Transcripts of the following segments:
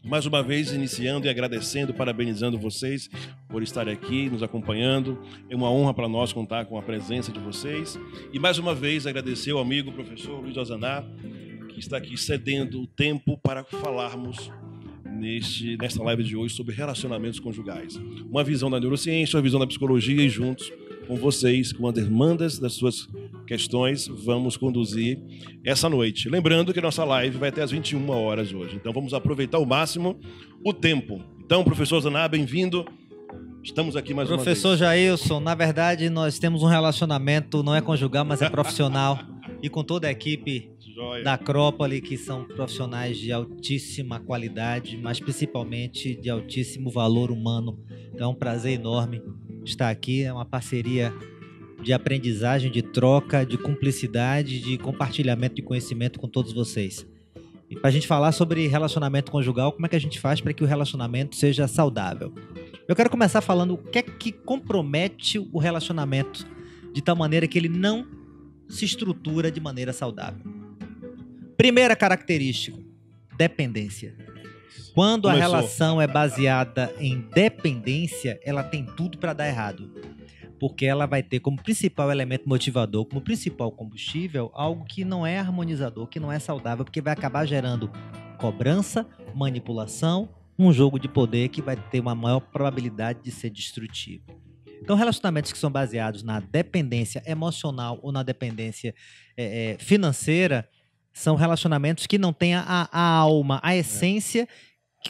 Mais uma vez, iniciando e agradecendo, parabenizando vocês por estarem aqui, nos acompanhando. É uma honra para nós contar com a presença de vocês. E mais uma vez, agradecer ao amigo professor Luiz Ozaná, que está aqui cedendo o tempo para falarmos nesta live de hoje sobre relacionamentos conjugais. Uma visão da neurociência, uma visão da psicologia e juntos com vocês, com as demandas das suas questões, vamos conduzir essa noite. Lembrando que a nossa live vai até às 21 horas hoje, então vamos aproveitar ao máximo o tempo. Então, professor Ozaná, bem-vindo. Estamos aqui mais uma vez. Professor Jailson, na verdade nós temos um relacionamento, não é conjugal, mas é profissional, e com toda a equipe da Acrópole, que são profissionais de altíssima qualidade, mas principalmente de altíssimo valor humano. Então é um prazer enorme estar aqui, é uma parceria de aprendizagem, de troca, de cumplicidade, de compartilhamento de conhecimento com todos vocês. E para a gente falar sobre relacionamento conjugal, como é que a gente faz para que o relacionamento seja saudável? Eu quero começar falando o que é que compromete o relacionamento de tal maneira que ele não se estrutura de maneira saudável. Primeira característica, dependência. Quando a relação é baseada em dependência, ela tem tudo para dar errado. Porque ela vai ter como principal elemento motivador, como principal combustível, algo que não é harmonizador, que não é saudável, porque vai acabar gerando cobrança, manipulação, um jogo de poder que vai ter uma maior probabilidade de ser destrutivo. Então, relacionamentos que são baseados na dependência emocional ou na dependência financeira são relacionamentos que não têm a alma, a essência,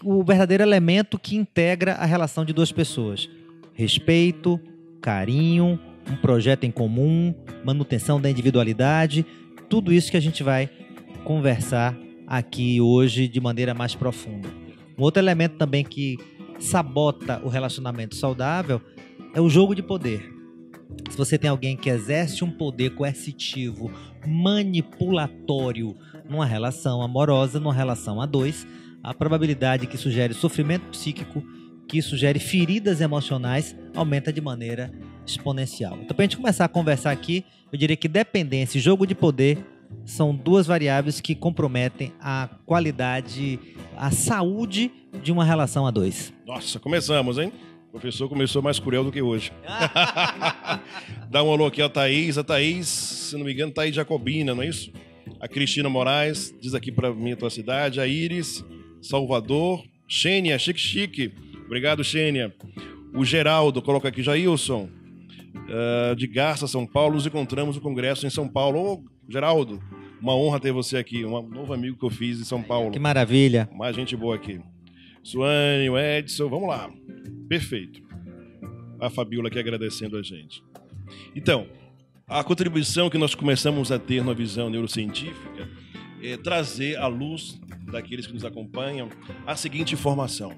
o verdadeiro elemento que integra a relação de duas pessoas. Respeito, carinho, um projeto em comum, manutenção da individualidade, tudo isso que a gente vai conversar aqui hoje de maneira mais profunda. Um outro elemento também que sabota o relacionamento saudável é o jogo de poder. Se você tem alguém que exerce um poder coercitivo, manipulatório numa relação amorosa, numa relação a dois, a probabilidade que isso gere sofrimento psíquico, que isso gere feridas emocionais, aumenta de maneira exponencial. Então, para a gente começar a conversar aqui, eu diria que dependência e jogo de poder são duas variáveis que comprometem a qualidade, a saúde de uma relação a dois. Nossa, começamos, hein? O professor começou mais cruel do que hoje. Dá um alô aqui a Thaís. A Thaís, se não me engano, Thaís Jacobina, não é isso? A Cristina Moraes, diz aqui para mim a tua cidade. A Iris, Salvador. Xênia, chique. Obrigado, Xênia. O Geraldo, coloca aqui, Jailson. De Garça, São Paulo, nos encontramos no congresso em São Paulo. Ô, Geraldo, uma honra ter você aqui. Um novo amigo que eu fiz em São Paulo. Que maravilha. Mais gente boa aqui. Suane, o Edson, vamos lá. Perfeito. A Fabiola aqui agradecendo a gente. Então, a contribuição que nós começamos a ter na visão neurocientífica é trazer à luz daqueles que nos acompanham a seguinte informação.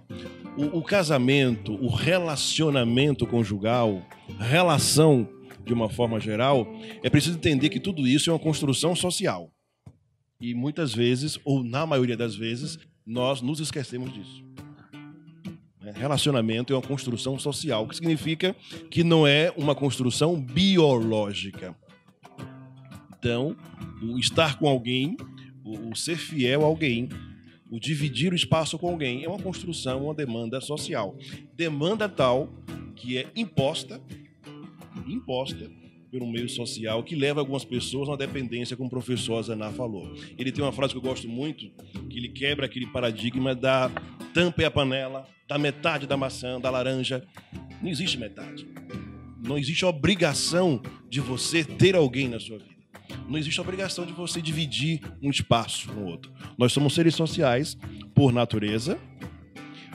O casamento, o relacionamento conjugal, relação de uma forma geral, é preciso entender que tudo isso é uma construção social. E muitas vezes, ou na maioria das vezes, nós nos esquecemos disso. Relacionamento é uma construção social, que significa que não é uma construção biológica. Então, o estar com alguém, o ser fiel a alguém, o dividir o espaço com alguém é uma construção, uma demanda social. Demanda tal que é imposta por um meio social que leva algumas pessoas a uma dependência, como o professor Ozaná falou. Ele tem uma frase que eu gosto muito, que ele quebra aquele paradigma da tampa e a panela, da metade da maçã, da laranja. Não existe metade. Não existe obrigação de você ter alguém na sua vida. Não existe obrigação de você dividir um espaço com o outro. Nós somos seres sociais por natureza,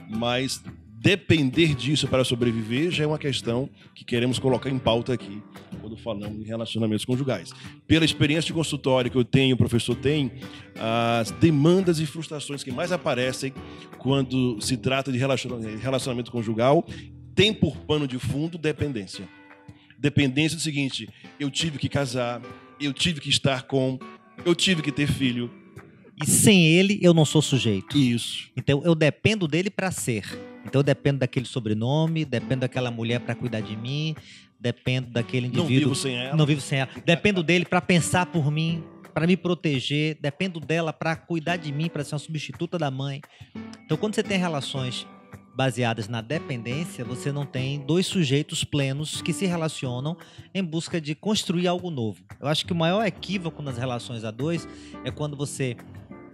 mas depender disso para sobreviver já é uma questão que queremos colocar em pauta aqui quando falamos em relacionamentos conjugais. Pela experiência de consultório que eu tenho, o professor tem, as demandas e frustrações que mais aparecem quando se trata de relacionamento conjugal tem por pano de fundo dependência. Dependência do seguinte: eu tive que casar, eu tive que estar com, eu tive que ter filho. E sem ele eu não sou sujeito. Isso. Então eu dependo dele para ser. Então eu dependo daquele sobrenome, dependo daquela mulher para cuidar de mim, dependo daquele indivíduo. Não vivo sem ela. Não vivo sem ela. Dependo dele para pensar por mim, para me proteger, dependo dela para cuidar de mim, para ser uma substituta da mãe. Então, quando você tem relações baseadas na dependência, você não tem dois sujeitos plenos que se relacionam em busca de construir algo novo. Eu acho que o maior equívoco nas relações a dois é quando você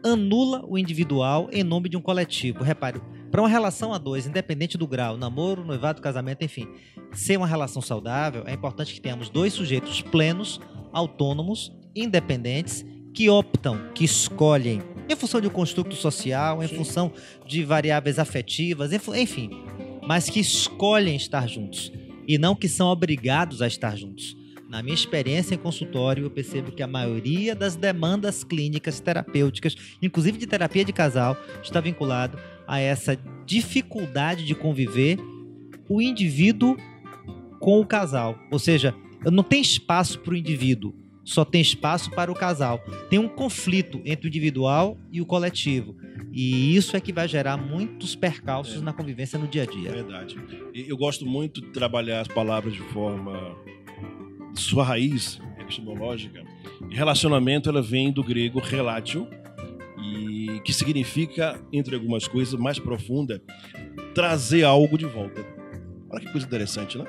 anula o individual em nome de um coletivo. Repare, para uma relação a dois, independente do grau, namoro, noivado, casamento, enfim, ser uma relação saudável, é importante que tenhamos dois sujeitos plenos, autônomos, independentes, que optam, que escolhem, em função de um construto social, em função de variáveis afetivas, enfim, mas que escolhem estar juntos e não que são obrigados a estar juntos. Na minha experiência em consultório, eu percebo que a maioria das demandas clínicas terapêuticas, inclusive de terapia de casal, está vinculado a essa dificuldade de conviver o indivíduo com o casal. Ou seja, não tem espaço para o indivíduo, só tem espaço para o casal. Tem um conflito entre o individual e o coletivo. E isso é que vai gerar muitos percalços na convivência no dia a dia. Verdade. Eu gosto muito de trabalhar as palavras de forma... Sua raiz epistemológica. Relacionamento, ela vem do grego relatio, e que significa, entre algumas coisas, mais profunda, trazer algo de volta. Olha que coisa interessante, né?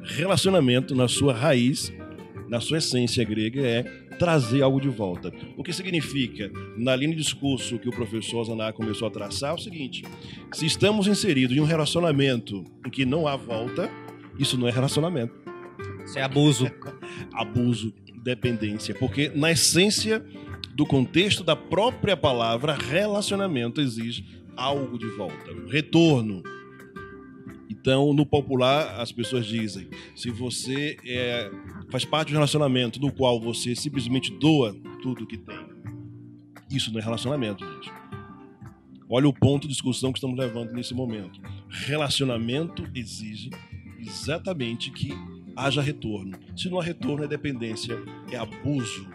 Relacionamento, na sua raiz, na sua essência grega, é trazer algo de volta. O que significa, na linha de discurso que o professor Zaná começou a traçar, é o seguinte: se estamos inseridos em um relacionamento em que não há volta, isso não é relacionamento. Isso é abuso. Abuso, dependência. Porque na essência do contexto da própria palavra, relacionamento exige algo de volta, um retorno. Então, no popular, as pessoas dizem, se você faz parte de um relacionamento no qual você simplesmente doa tudo que tem, isso não é relacionamento, gente. Olha o ponto de discussão que estamos levando nesse momento. Relacionamento exige exatamente que haja retorno. Se não há retorno, é dependência, é abuso.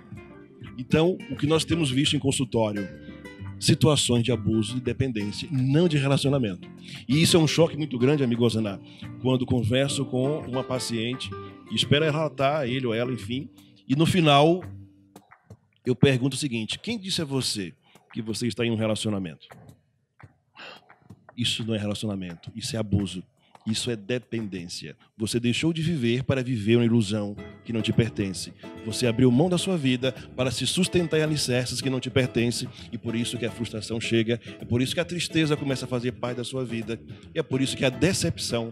Então, o que nós temos visto em consultório, situações de abuso e dependência, não de relacionamento. E isso é um choque muito grande, amigo Zaná, quando converso com uma paciente e espero relatar, ele ou ela, enfim, e no final eu pergunto o seguinte: quem disse a você que você está em um relacionamento? Isso não é relacionamento, isso é abuso. Isso é dependência. Você deixou de viver para viver uma ilusão que não te pertence. Você abriu mão da sua vida para se sustentar em alicerces que não te pertencem, e por isso que a frustração chega, é por isso que a tristeza começa a fazer parte da sua vida, e é por isso que a decepção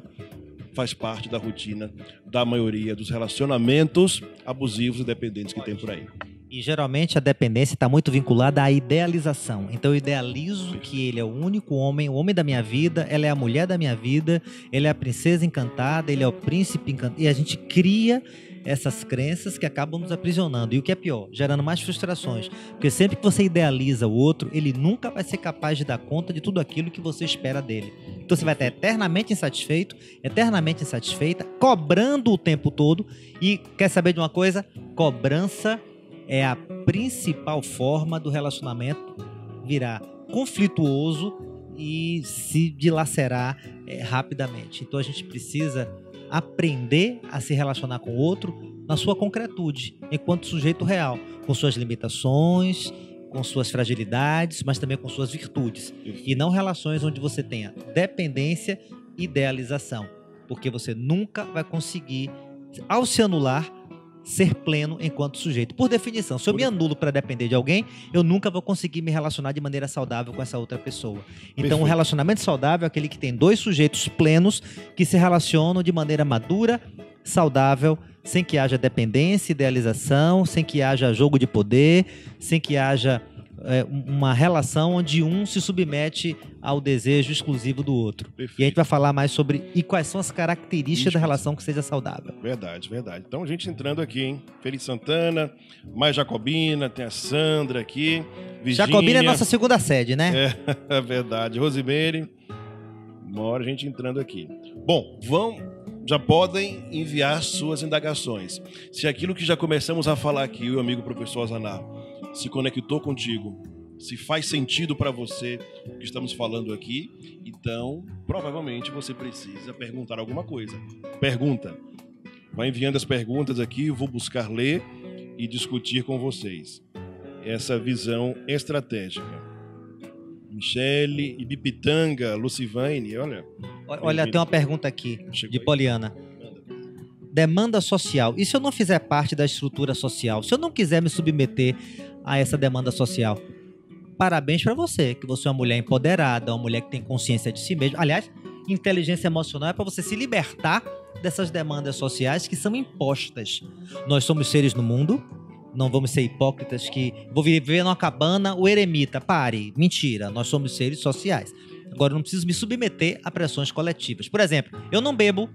faz parte da rotina da maioria dos relacionamentos abusivos e dependentes que tem por aí. E geralmente a dependência está muito vinculada à idealização. Então eu idealizo que ele é o único homem, o homem da minha vida, ela é a mulher da minha vida, ele é a princesa encantada, ele é o príncipe encantado. E a gente cria essas crenças que acabam nos aprisionando. E o que é pior, gerando mais frustrações. Porque sempre que você idealiza o outro, ele nunca vai ser capaz de dar conta de tudo aquilo que você espera dele. Então você vai estar eternamente insatisfeito, eternamente insatisfeita, cobrando o tempo todo. E quer saber de uma coisa? Cobrança é a principal forma do relacionamento virar conflituoso e se dilacerar rapidamente. Então a gente precisa aprender a se relacionar com o outro na sua concretude, enquanto sujeito real, com suas limitações, com suas fragilidades, mas também com suas virtudes. E não relações onde você tenha dependência e idealização, porque você nunca vai conseguir, ao se anular, ser pleno enquanto sujeito. Por definição, se eu me anulo para depender de alguém, eu nunca vou conseguir me relacionar de maneira saudável com essa outra pessoa. Então, um relacionamento saudável é aquele que tem dois sujeitos plenos que se relacionam de maneira madura, saudável, sem que haja dependência, idealização, sem que haja jogo de poder, sem que haja uma relação onde um se submete ao desejo exclusivo do outro. Perfeito. E a gente vai falar mais sobre quais são as características da relação que seja saudável. Verdade, verdade. Então a gente entrando aqui, hein? Feliz Santana, mais Jacobina, tem a Sandra aqui, Virgínia. Jacobina é nossa segunda sede, né? É verdade. Rosemary, uma hora a gente entrando aqui. Bom, já podem enviar suas indagações. Se aquilo que já começamos a falar aqui, o amigo professor Zaná, se conectou contigo, se faz sentido para você o que estamos falando aqui, então provavelmente você precisa perguntar alguma coisa. Pergunta. Vai enviando as perguntas aqui, eu vou buscar ler e discutir com vocês. essa visão estratégica. Michele, Ibipitanga, Lucivane, olha. Olha, tem uma pergunta aqui, de Poliana. Demanda social. E se eu não fizer parte da estrutura social? Se eu não quiser me submeter a essa demanda social? Parabéns para você, que você é uma mulher empoderada, uma mulher que tem consciência de si mesma. Aliás, inteligência emocional é para você se libertar dessas demandas sociais que são impostas. Nós somos seres no mundo, não vamos ser hipócritas que vou viver numa cabana, o eremita. Pare, mentira, nós somos seres sociais. Agora, eu não preciso me submeter a pressões coletivas. Por exemplo, eu não bebo,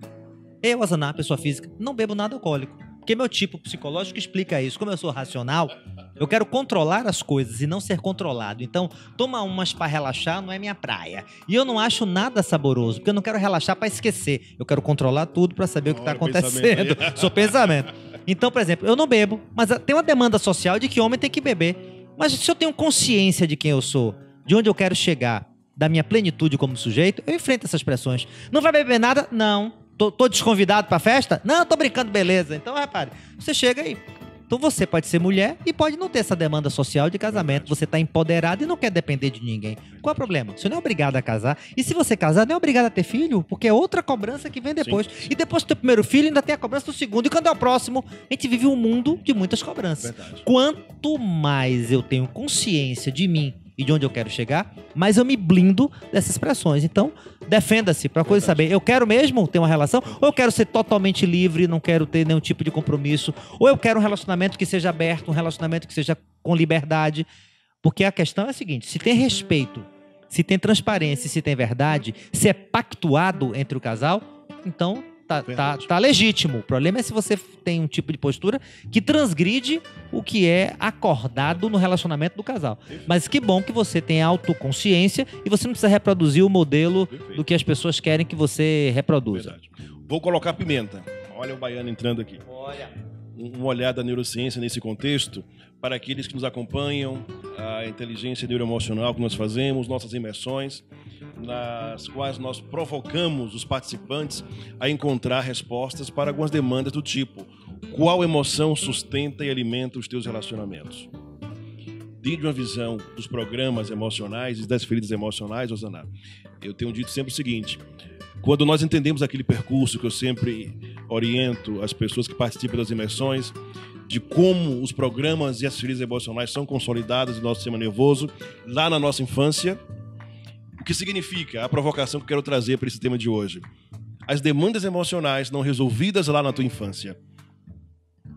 eu, Azaná, pessoa física, não bebo nada alcoólico. Porque meu tipo psicológico explica isso. Como eu sou racional, eu quero controlar as coisas e não ser controlado. Então, tomar umas para relaxar não é minha praia. E eu não acho nada saboroso, porque eu não quero relaxar para esquecer. Eu quero controlar tudo para saber o que está acontecendo. Sou pensamento. Então, por exemplo, eu não bebo, mas tem uma demanda social de que homem tem que beber. Mas se eu tenho consciência de quem eu sou, de onde eu quero chegar, da minha plenitude como sujeito, eu enfrento essas pressões. Não vai beber nada? Não. Tô desconvidado pra festa? Não, tô brincando, beleza. Então, repare, você chega aí. Então você pode ser mulher e pode não ter essa demanda social de casamento. Você tá empoderado e não quer depender de ninguém. Qual é o problema? Você não é obrigado a casar. E se você casar, não é obrigado a ter filho, porque é outra cobrança que vem depois. Sim. E depois do teu primeiro filho, ainda tem a cobrança do segundo. E quando é o próximo, a gente vive um mundo de muitas cobranças. Verdade. Quanto mais eu tenho consciência de mim e de onde eu quero chegar, mas eu me blindo dessas pressões. Então, defenda-se para coisa saber, eu quero mesmo ter uma relação, ou eu quero ser totalmente livre, não quero ter nenhum tipo de compromisso, ou eu quero um relacionamento que seja aberto, um relacionamento que seja com liberdade. Porque a questão é a seguinte, se tem respeito, se tem transparência, se tem verdade, se é pactuado entre o casal, então tá legítimo. O problema é se você tem um tipo de postura que transgride o que é acordado no relacionamento do casal. Perfeito. Mas que bom que você tem autoconsciência e você não precisa reproduzir o modelo do que as pessoas querem que você reproduza. Verdade. Vou colocar pimenta. Olha o baiano entrando aqui. Olha. Um olhar da neurociência nesse contexto, para aqueles que nos acompanham, a inteligência neuroemocional que nós fazemos, nossas imersões, nas quais nós provocamos os participantes a encontrar respostas para algumas demandas do tipo: qual emoção sustenta e alimenta os teus relacionamentos? Desde uma visão dos programas emocionais e das feridas emocionais, Osaná, eu tenho dito sempre o seguinte: quando nós entendemos aquele percurso que eu sempre oriento as pessoas que participam das imersões, de como os programas e as feridas emocionais são consolidadas no nosso sistema nervoso, lá na nossa infância, o que significa a provocação que eu quero trazer para esse tema de hoje. As demandas emocionais não resolvidas lá na tua infância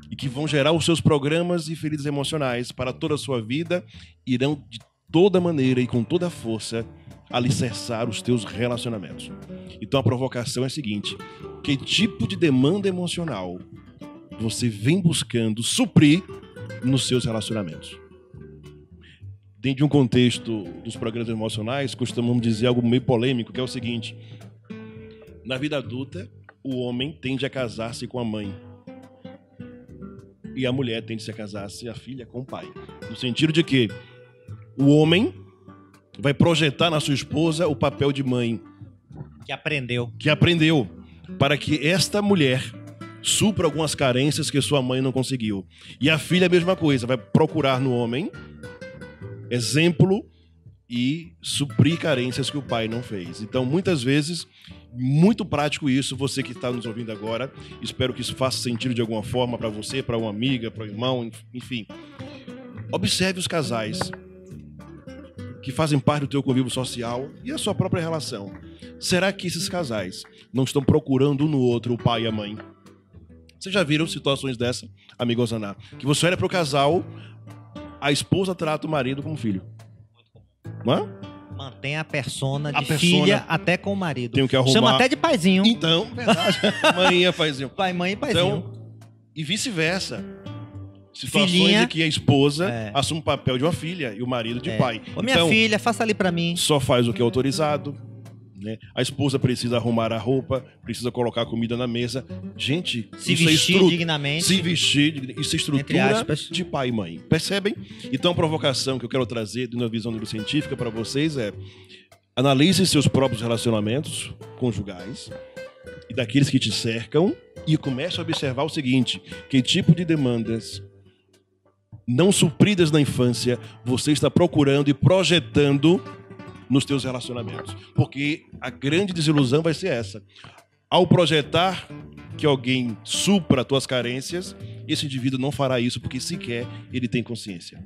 e que vão gerar os seus programas e feridas emocionais para toda a sua vida, irão de toda maneira e com toda a força alicerçar os teus relacionamentos. Então a provocação é a seguinte: que tipo de demanda emocional você vem buscando suprir nos seus relacionamentos? Dentro de um contexto dos programas emocionais, costumamos dizer algo meio polêmico, que é o seguinte: na vida adulta, o homem tende a casar-se com a mãe e a mulher tende a casar-se, a filha, com o pai. No sentido de que o homem vai projetar na sua esposa o papel de mãe. Que aprendeu. Para que esta mulher supra algumas carências que sua mãe não conseguiu. E a filha, a mesma coisa, vai procurar no homem exemplo e suprir carências que o pai não fez. Então, muitas vezes, muito prático isso, você que está nos ouvindo agora, espero que isso faça sentido de alguma forma para você, para uma amiga, para um irmão, enfim. Observe os casais que fazem parte do teu convívio social e a sua própria relação. Será que esses casais não estão procurando um no outro o pai e a mãe? Vocês já viram situações dessa, amigo Osaná? Que você olha para o casal, a esposa trata o marido como filho. Não é? Mantém a persona de filha até com o marido. Tem que arrumar. Chama até de paizinho. Então, verdade. Mãe é paizinho. Pai, mãe e paizinho. Então, e vice-versa. Situações filhinha, em que a esposa assume o papel de uma filha e o marido de pai. Ô, minha filha, faça ali pra mim. Só faz o que é autorizado, né? A esposa precisa arrumar a roupa, precisa colocar comida na mesa. Gente, se vestir dignamente. Se vestir, isso é estrutura de pai e mãe. Percebem? Então a provocação que eu quero trazer de uma visão neurocientífica para vocês é: analise seus próprios relacionamentos conjugais e daqueles que te cercam e comece a observar o seguinte: que tipo de demandas não supridas na infância, você está procurando e projetando nos teus relacionamentos. Porque a grande desilusão vai ser essa. Ao projetar que alguém supra as tuas carências, esse indivíduo não fará isso porque sequer ele tem consciência.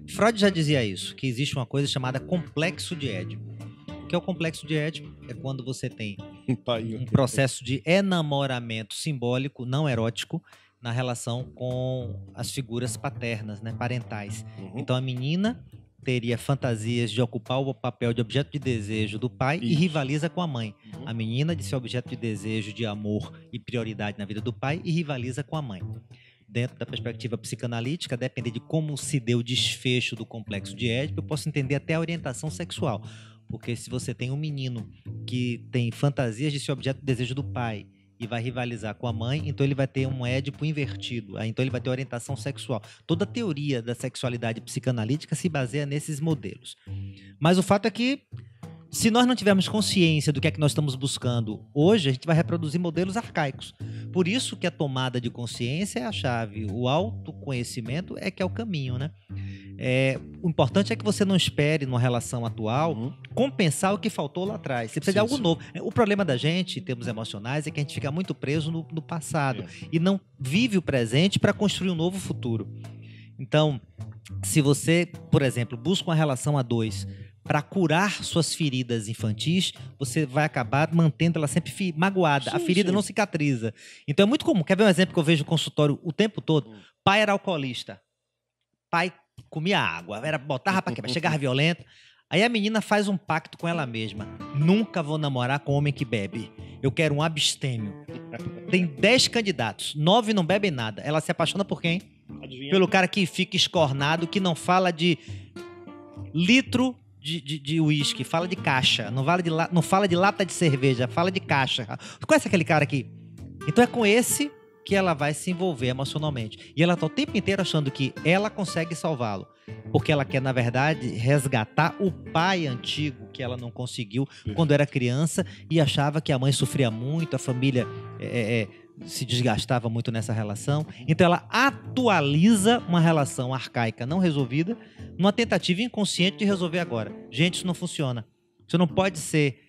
Freud já dizia isso, que existe uma coisa chamada complexo de Édipo. O que é o complexo de Édipo? É quando você tem um processo de enamoramento simbólico, não erótico, na relação com as figuras paternas, né, parentais. Então a menina teria fantasias de ocupar o papel de objeto de desejo do pai e rivaliza com a mãe. A menina de ser objeto de desejo, de amor e prioridade na vida do pai e rivaliza com a mãe. Dentro da perspectiva psicanalítica, depender de como se deu o desfecho do complexo de Édipo, eu posso entender até a orientação sexual. Porque se você tem um menino que tem fantasias de ser objeto de desejo do pai e vai rivalizar com a mãe, então ele vai ter um Édipo invertido, então ele vai ter orientação sexual. Toda a teoria da sexualidade psicanalítica se baseia nesses modelos. Mas o fato é que, se nós não tivermos consciência do que é que nós estamos buscando hoje, a gente vai reproduzir modelos arcaicos. Por isso que a tomada de consciência é a chave, o autoconhecimento é que é o caminho, né? O importante é que você não espere, numa relação atual, compensar o que faltou lá atrás. Você precisa de algo novo. O problema da gente, em termos emocionais, é que a gente fica muito preso no passado e não vive o presente para construir um novo futuro. Então, se você, por exemplo, busca uma relação a dois para curar suas feridas infantis, você vai acabar mantendo ela sempre magoada. A ferida não cicatriza. Então é muito comum. Quer ver um exemplo que eu vejo no consultório o tempo todo? Pai era alcoolista. Pai comia água, botava pra quebrar, chegava violento. Aí a menina faz um pacto com ela mesma. Nunca vou namorar com homem que bebe. Eu quero um abstêmio. Tem 10 candidatos, 9 não bebem nada. Ela se apaixona por quem? Adivinha? Pelo cara que fica escornado, que não fala de litro de uísque, fala de caixa. Não fala de lata de cerveja, fala de caixa. Conhece aquele cara aqui? Então é com esse que ela vai se envolver emocionalmente. E ela tá o tempo inteiro achando que ela consegue salvá-lo. Porque ela quer, na verdade, resgatar o pai antigo que ela não conseguiu quando era criança e achava que a mãe sofria muito, a família se desgastava muito nessa relação. Então ela atualiza uma relação arcaica não resolvida numa tentativa inconsciente de resolver agora. Gente, isso não funciona. Você não pode ser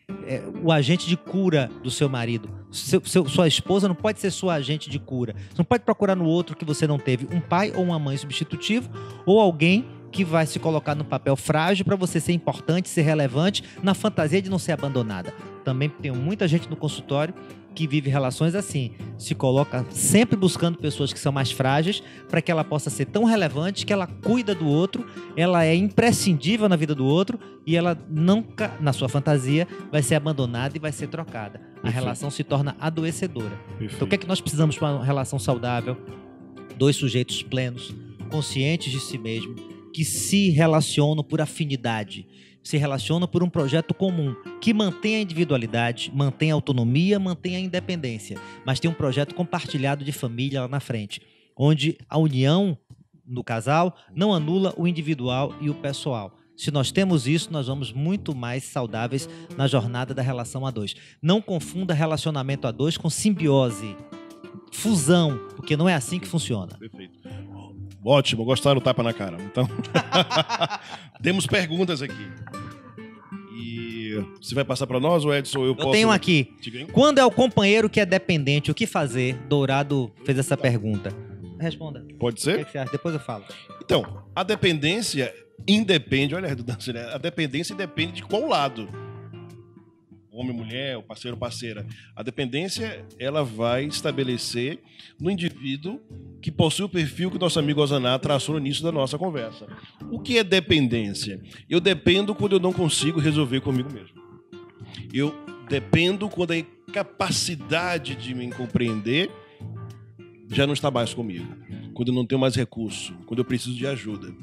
o agente de cura do seu marido. Sua esposa não pode ser sua agente de cura. Você não pode procurar no outro que você não teve um pai ou uma mãe substitutivo ou alguém que vai se colocar no papel frágil para você ser importante, ser relevante, na fantasia de não ser abandonada. Também tenho muita gente no consultório que vive relações assim, se coloca sempre buscando pessoas que são mais frágeis para que ela possa ser tão relevante que ela cuida do outro, ela é imprescindível na vida do outro e ela nunca, na sua fantasia, vai ser abandonada e vai ser trocada. A relação se torna adoecedora. Então o que é que nós precisamos para uma relação saudável? 2 sujeitos plenos, conscientes de si mesmo, que se relacionam por afinidade, se relacionam por um projeto comum, que mantém a individualidade, mantém a autonomia, mantém a independência, mas tem um projeto compartilhado de família lá na frente, onde a união no casal não anula o individual e o pessoal. Se nós temos isso, nós vamos muito mais saudáveis na jornada da relação a dois. Não confunda relacionamento a dois com simbiose, fusão, porque não é assim que funciona. Perfeito. Ótimo, gostaram do tapa na cara. Então, temos perguntas aqui. E você vai passar para nós, ou Edson? Eu tenho aqui. Quando é o companheiro que é dependente, o que fazer? Dourado fez essa pergunta. Responda. Pode ser? O que você acha? Depois eu falo. Então, a dependência independe, olha a redundância, né? A dependência depende de qual lado. Homem, mulher, o parceiro, parceira. A dependência, ela vai estabelecer no indivíduo que possui o perfil que o nosso amigo Ozaná traçou no início da nossa conversa. O que é dependência? Eu dependo quando eu não consigo resolver comigo mesmo. Eu dependo quando a incapacidade de me compreender já não está mais comigo. Quando eu não tenho mais recurso, quando eu preciso de ajuda.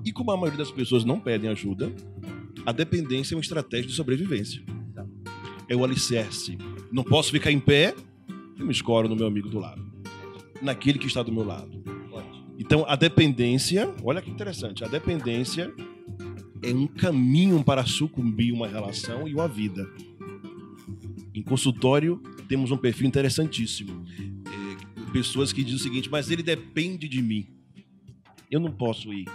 E como a maioria das pessoas não pedem ajuda, a dependência é uma estratégia de sobrevivência. É o alicerce. Não posso ficar em pé, eu me escoro no meu amigo do lado. Naquele que está do meu lado. Então, a dependência, olha que interessante, a dependência é um caminho para sucumbir uma relação e uma vida. Em consultório, temos um perfil interessantíssimo. Pessoas que dizem o seguinte, mas ele depende de mim. Eu não posso ir.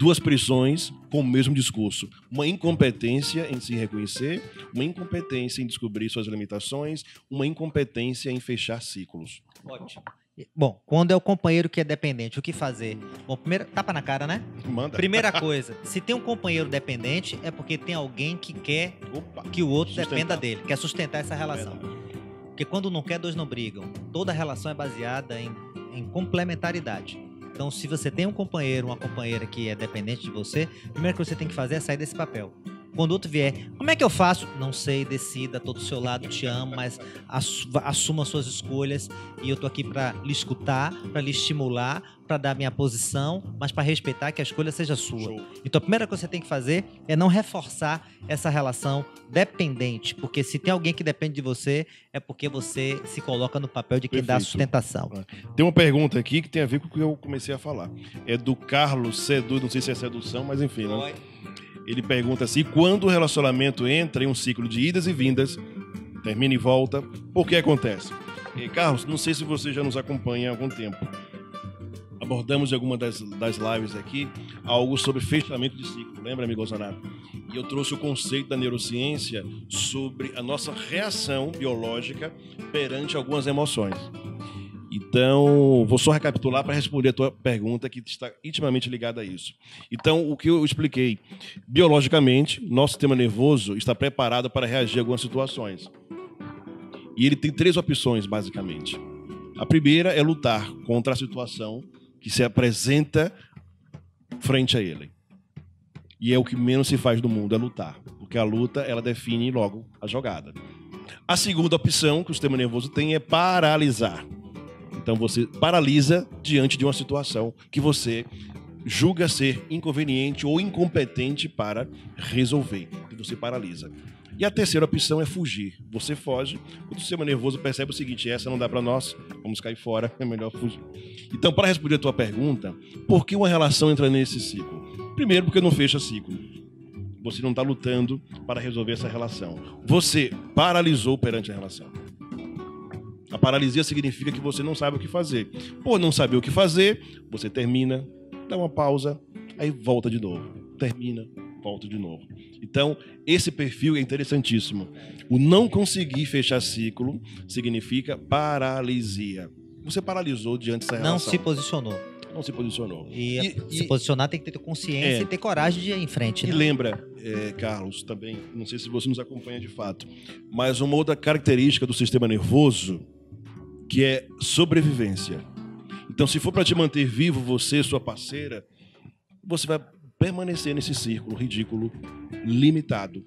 Duas prisões com o mesmo discurso. Uma incompetência em se reconhecer, uma incompetência em descobrir suas limitações, uma incompetência em fechar ciclos. Ótimo. Bom, quando é o companheiro que é dependente, o que fazer? Bom, primeiro, tapa na cara, né? Manda. Primeira coisa, se tem um companheiro dependente, é porque tem alguém que quer que o outro dependa dele, quer sustentar essa relação. Porque quando não quer, dois não brigam. Toda relação é baseada em complementaridade. Então, se você tem um companheiro, uma companheira que é dependente de você, a primeira coisa que você tem que fazer é sair desse papel. Quando o outro vier, como é que eu faço? Não sei, decida, tô do seu lado, te amo, mas assuma suas escolhas e eu tô aqui para lhe escutar, para lhe estimular, para dar minha posição, mas para respeitar que a escolha seja sua. Show. Então a primeira coisa que você tem que fazer é não reforçar essa relação dependente, porque se tem alguém que depende de você, é porque você se coloca no papel de quem dá a sustentação. Tem uma pergunta aqui que tem a ver com o que eu comecei a falar. É do Carlos Sedu, não sei se é sedução, mas enfim, né? Ele pergunta assim, quando o relacionamento entra em um ciclo de idas e vindas, termina e volta, o que acontece? E, Carlos, não sei se você já nos acompanha há algum tempo. Abordamos em alguma das lives aqui algo sobre fechamento de ciclo, lembra, amigo Zanato? E eu trouxe o conceito da neurociência sobre a nossa reação biológica perante algumas emoções. Então, vou só recapitular para responder a tua pergunta que está intimamente ligada a isso. Então, o que eu expliquei, biologicamente, nosso sistema nervoso está preparado para reagir a algumas situações. E ele tem 3 opções, basicamente. A primeira é lutar contra a situação que se apresenta frente a ele. E é o que menos se faz no mundo, é lutar. Porque a luta, ela define logo a jogada. A segunda opção que o sistema nervoso tem é paralisar. Então você paralisa diante de uma situação que você julga ser inconveniente ou incompetente para resolver. E você paralisa. E a terceira opção é fugir. Você foge, o sistema nervoso percebe o seguinte, essa não dá para nós, vamos cair fora, é melhor fugir. Então, para responder a tua pergunta, por que uma relação entra nesse ciclo? Primeiro, porque não fecha ciclo. Você não está lutando para resolver essa relação. Você paralisou perante a relação. A paralisia significa que você não sabe o que fazer. Por não saber o que fazer, você termina, dá uma pausa, aí volta de novo. Termina, volta de novo. Então, esse perfil é interessantíssimo. O não conseguir fechar ciclo significa paralisia. Você paralisou diante dessa relação. Não se posicionou. Não se posicionou. E se posicionar tem que ter consciência e ter coragem de ir em frente. E né? lembra, Carlos, também, não sei se você nos acompanha de fato, mas uma outra característica do sistema nervoso que é sobrevivência. Então, se for para te manter vivo, você, sua parceira, você vai permanecer nesse círculo ridículo, limitado,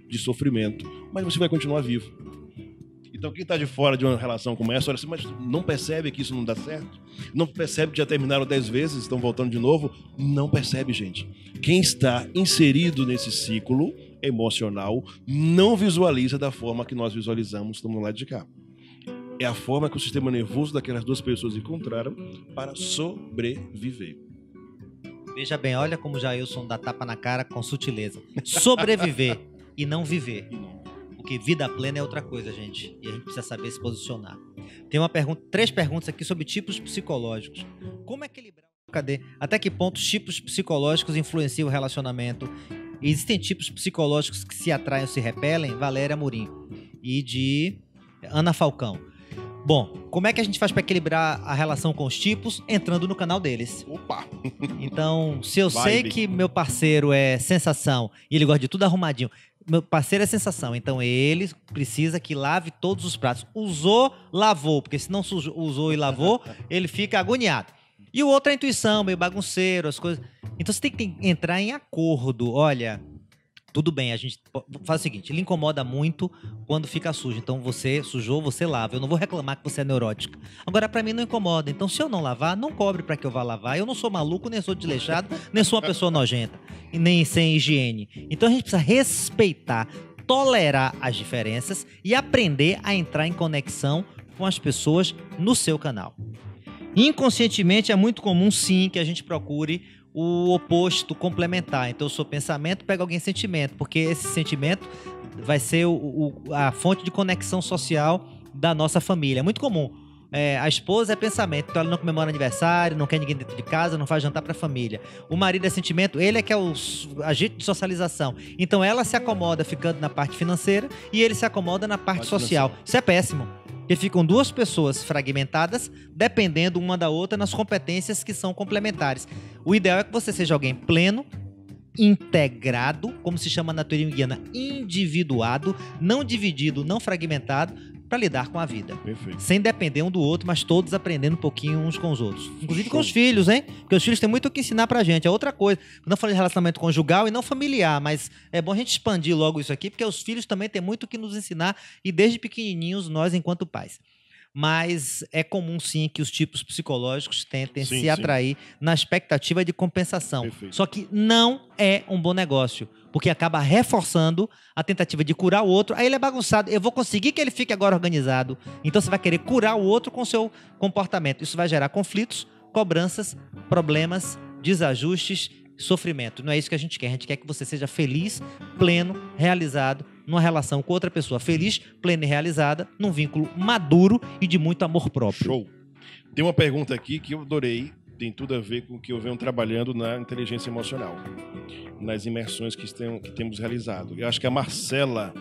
de sofrimento, mas você vai continuar vivo. Então, quem está de fora de uma relação como essa, olha assim, mas não percebe que isso não dá certo? Não percebe que já terminaram 10 vezes, estão voltando de novo? Não percebe, gente. Quem está inserido nesse ciclo emocional não visualiza da forma que nós visualizamos do lado de cá. É a forma que o sistema nervoso daquelas duas pessoas encontraram para sobreviver. Veja bem, olha como o Jailson dá tapa na cara com sutileza. Sobreviver e não viver. Porque vida plena é outra coisa, gente. E a gente precisa saber se posicionar. Tem 3 perguntas aqui sobre tipos psicológicos. Como equilibrar... Até que ponto os tipos psicológicos influenciam o relacionamento? Existem tipos psicológicos que se atraem ou se repelem? Valéria Amorim. E de Ana Falcão. Bom, como é que a gente faz para equilibrar a relação com os tipos? Entrando no canal deles. Opa! Então, se eu sei que meu parceiro é sensação e ele gosta de tudo arrumadinho, meu parceiro é sensação, então ele precisa que lave todos os pratos. Usou, lavou, porque se não usou e lavou, ele fica agoniado. E o outro é a intuição, meio bagunceiro, as coisas. Então você tem que entrar em acordo. Olha... Tudo bem, a gente faz o seguinte, ele incomoda muito quando fica sujo. Então você sujou, você lava. Eu não vou reclamar que você é neurótica. Agora, pra mim não incomoda. Então se eu não lavar, não cobre pra que eu vá lavar. Eu não sou maluco, nem sou desleixado, nem sou uma pessoa nojenta. E nem sem higiene. Então a gente precisa respeitar, tolerar as diferenças e aprender a entrar em conexão com as pessoas no seu canal. Inconscientemente é muito comum, sim, que a gente procure o oposto complementar. Então, eu sou pensamento, pega alguém sentimento, porque esse sentimento vai ser a fonte de conexão social da nossa família. É muito comum. A esposa é pensamento, então ela não comemora aniversário, não quer ninguém dentro de casa, não faz jantar pra família. O marido é sentimento, ele é que é o agente de socialização. Então ela se acomoda ficando na parte financeira e ele se acomoda na parte social. Isso é péssimo. Porque ficam duas pessoas fragmentadas, dependendo uma da outra nas competências que são complementares. O ideal é que você seja alguém pleno, integrado, como se chama na teoria junguiana, individuado, não dividido, não fragmentado, para lidar com a vida. Perfeito. Sem depender um do outro, mas todos aprendendo um pouquinho uns com os outros. Inclusive com os filhos, hein? Porque os filhos têm muito o que ensinar pra gente. É outra coisa. Não falei de relacionamento conjugal e não familiar, mas é bom a gente expandir logo isso aqui, porque os filhos também têm muito o que nos ensinar e desde pequenininhos nós enquanto pais. Mas é comum, sim, que os tipos psicológicos tentem se atrair na expectativa de compensação. Perfeito. Só que não é um bom negócio, porque acaba reforçando a tentativa de curar o outro. Aí ele é bagunçado. Eu vou conseguir que ele fique agora organizado. Então você vai querer curar o outro com o seu comportamento. Isso vai gerar conflitos, cobranças, problemas, desajustes, sofrimento. Não é isso que a gente quer. A gente quer que você seja feliz, pleno, realizado numa relação com outra pessoa feliz, plena e realizada, num vínculo maduro e de muito amor próprio. Show. Tem uma pergunta aqui que eu adorei, tem tudo a ver com o que eu venho trabalhando na inteligência emocional, nas imersões que temos realizado. Eu acho que a Marcela,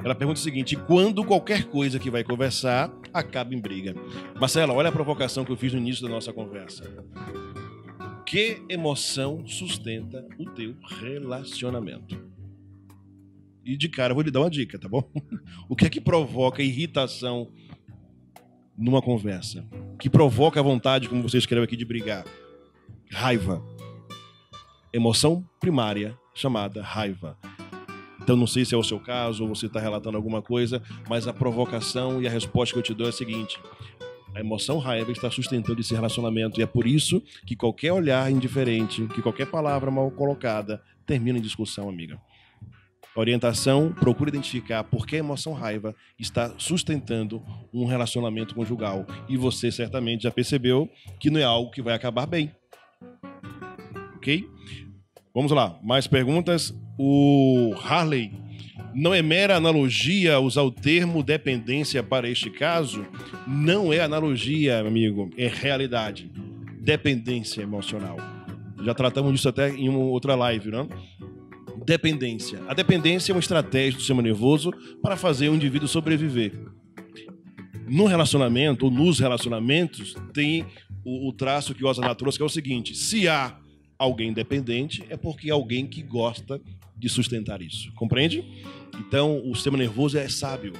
ela pergunta o seguinte: quando qualquer coisa que vai conversar acaba em briga? Marcela, olha a provocação que eu fiz no início da nossa conversa. Que emoção sustenta o teu relacionamento? E de cara eu vou lhe dar uma dica, tá bom? O que é que provoca irritação numa conversa? Que provoca a vontade, como você escreve aqui, de brigar? Raiva. Emoção primária chamada raiva. Então não sei se é o seu caso ou você está relatando alguma coisa, mas a provocação e a resposta que eu te dou é a seguinte: a emoção raiva está sustentando esse relacionamento e é por isso que qualquer olhar indiferente, que qualquer palavra mal colocada termina em discussão, amiga. Orientação, procura identificar por que a emoção raiva está sustentando um relacionamento conjugal. E você certamente já percebeu que não é algo que vai acabar bem. Ok? Vamos lá, mais perguntas. O Harley: não é mera analogia usar o termo dependência para este caso? Não é analogia, amigo, é realidade. Dependência emocional. Já tratamos disso até em uma outra live, né? Dependência. A dependência é uma estratégia do sistema nervoso para fazer o indivíduo sobreviver. No relacionamento, ou nos relacionamentos, tem o traço que o Ozanat trouxe, que é o seguinte: se há alguém dependente, é porque há alguém que gosta de sustentar isso. Compreende? Então, o sistema nervoso é sábio.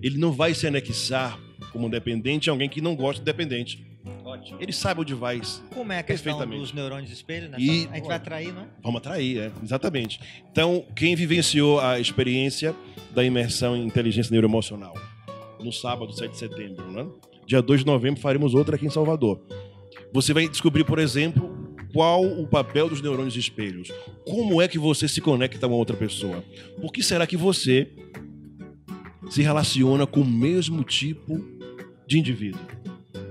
Ele não vai se anexar como dependente a alguém que não gosta de dependente. Ótimo. Ele sabe onde vai. Como é a questão dos neurônios de espelho, né? E a gente vai atrair, não é? Vamos atrair, exatamente. Então, quem vivenciou a experiência da imersão em inteligência neuroemocional? No sábado, 7 de setembro, né? Dia 2 de novembro faremos outra aqui em Salvador. Você vai descobrir, por exemplo, qual o papel dos neurônios de espelhos. Como é que você se conecta a uma outra pessoa? Por que será que você se relaciona com o mesmo tipo de indivíduo?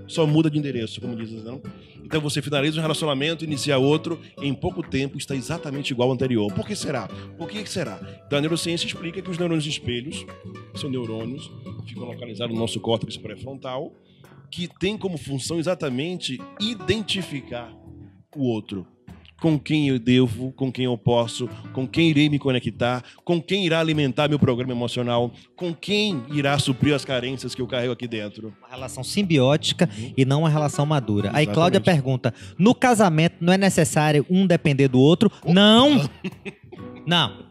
Só muda de endereço, como dizem, não? Então você finaliza um relacionamento, inicia outro, em pouco tempo está exatamente igual ao anterior. Por que será? Por que será? Então a neurociência explica que os neurônios de espelhos são neurônios que ficam localizados no nosso córtex pré-frontal, que tem como função exatamente identificar o outro. Com quem eu devo, com quem eu posso, com quem irei me conectar, com quem irá alimentar meu programa emocional, com quem irá suprir as carências que eu carrego aqui dentro. Uma relação simbiótica e não uma relação madura. Exatamente. Aí Cláudia pergunta: no casamento não é necessário um depender do outro? Não! Não.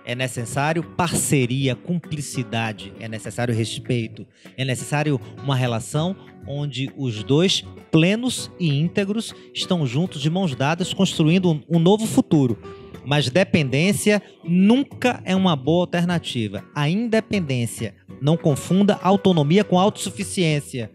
É necessário parceria, cumplicidade, é necessário respeito, é necessário uma relação onde os dois, plenos e íntegros, estão juntos de mãos dadas construindo um novo futuro. Mas dependência nunca é uma boa alternativa. A independência, não confunda autonomia com autossuficiência.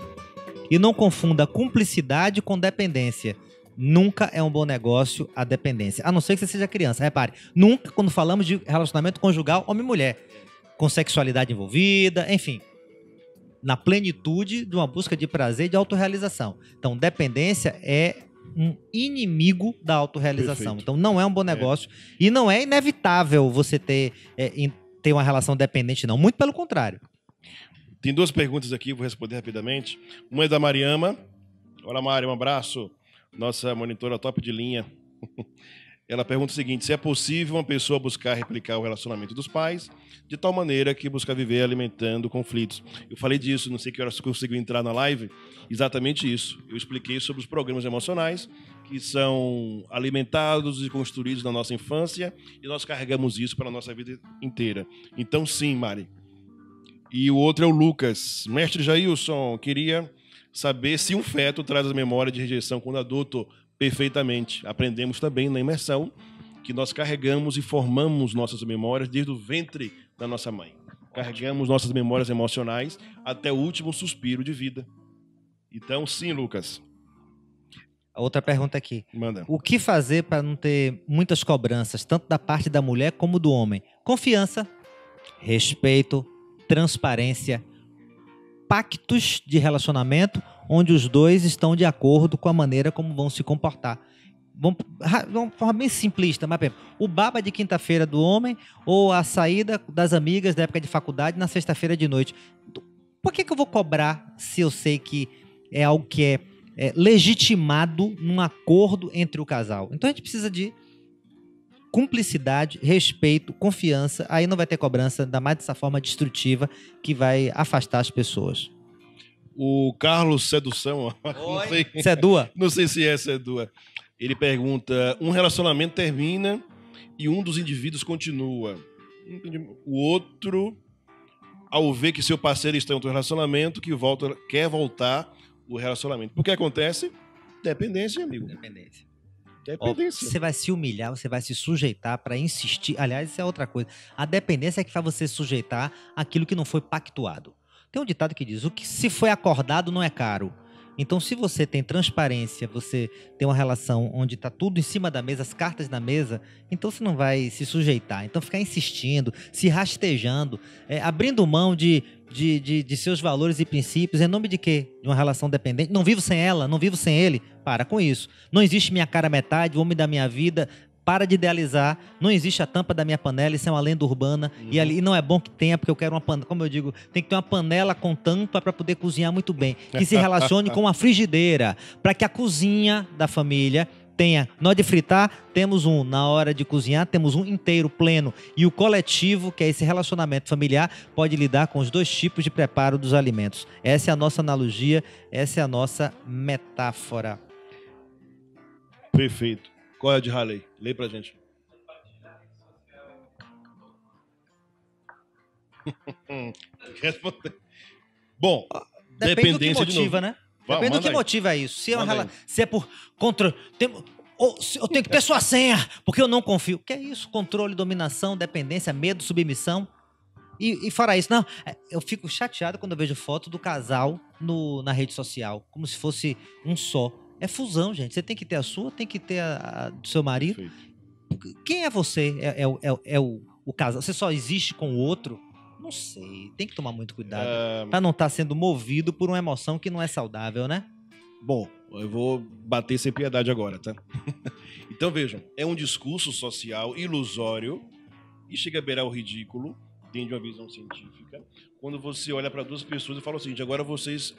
E não confunda cumplicidade com dependência. Nunca é um bom negócio a dependência. A não ser que você seja criança. Repare, nunca quando falamos de relacionamento conjugal homem e mulher, com sexualidade envolvida, enfim, na plenitude de uma busca de prazer e de autorrealização. Então, dependência é um inimigo da autorrealização. Perfeito. Então, não é um bom negócio e não é inevitável você ter uma relação dependente, não. Muito pelo contrário. Tem duas perguntas aqui, vou responder rapidamente. Uma é da Mariama. Olá, Mari, um abraço. Nossa monitora top de linha. Ela pergunta o seguinte: se é possível uma pessoa buscar replicar o relacionamento dos pais de tal maneira que busca viver alimentando conflitos. Eu falei disso, não sei que horas conseguiu entrar na live, exatamente isso. Eu expliquei sobre os programas emocionais que são alimentados e construídos na nossa infância e nós carregamos isso para a nossa vida inteira. Então sim, Mari. E o outro é o Lucas. Mestre Jailson, queria saber se um feto traz a memória de rejeição quando adulto. Perfeitamente. Aprendemos também na imersão que nós carregamos e formamos nossas memórias desde o ventre da nossa mãe. Carregamos nossas memórias emocionais até o último suspiro de vida. Então, sim, Lucas. Outra pergunta aqui. Manda. O que fazer para não ter muitas cobranças, tanto da parte da mulher como do homem? Confiança, respeito, transparência, pactos de relacionamento onde os dois estão de acordo com a maneira como vão se comportar. Vamos de forma bem simplista, mas o baba de quinta-feira do homem ou a saída das amigas da época de faculdade na sexta-feira de noite. Por que eu vou cobrar se eu sei que é algo que é legitimado num acordo entre o casal? Então a gente precisa de cumplicidade, respeito, confiança. Aí não vai ter cobrança, ainda mais dessa forma destrutiva que vai afastar as pessoas. O Carlos Sedução, não sei se é Sedua. Ele pergunta: um relacionamento termina e um dos indivíduos continua. O outro, ao ver que seu parceiro está em outro relacionamento, quer voltar o relacionamento. Por que acontece? Dependência, amigo. Dependência. Você vai se humilhar, você vai se sujeitar para insistir. Aliás, isso é outra coisa. A dependência é que faz você sujeitar aquilo que não foi pactuado. Tem um ditado que diz: o que se foi acordado não é caro. Então, se você tem transparência, você tem uma relação onde está tudo em cima da mesa, as cartas na mesa, então você não vai se sujeitar. Então, ficar insistindo, se rastejando, abrindo mão de seus valores e princípios, em nome de quê? De uma relação dependente. Não vivo sem ela, não vivo sem ele. Para com isso. Não existe minha cara metade, o homem da minha vida. Para de idealizar, não existe a tampa da minha panela, isso é uma lenda urbana, e ali não é bom que tenha, porque eu quero uma panela, como eu digo, tem que ter uma panela com tampa para poder cozinhar muito bem, que se relacione com uma frigideira, para que a cozinha da família tenha, na hora de fritar, temos um, na hora de cozinhar, temos um inteiro, pleno, e o coletivo, que é esse relacionamento familiar, pode lidar com os dois tipos de preparo dos alimentos. Essa é a nossa analogia, essa é a nossa metáfora. Perfeito. Qual é a de Halley? Lê pra gente. Bom, depende do que motiva, né? Depende do que motiva isso. Se é por controle. Eu tenho que ter sua senha, porque eu não confio. O que é isso? Controle, dominação, dependência, medo, submissão. E fora isso, não, eu fico chateado quando eu vejo foto do casal na rede social, como se fosse um só. É fusão, gente. Você tem que ter a sua, tem que ter a do seu marido. Perfeito. Quem é você? É o casal? Você só existe com o outro? Não sei. Tem que tomar muito cuidado para não estar sendo movido por uma emoção que não é saudável, né? Bom, eu vou bater sem piedade agora, tá? Então vejam, é um discurso social ilusório e chega a beirar o ridículo dentro de uma visão científica quando você olha para duas pessoas e fala o seguinte: agora vocês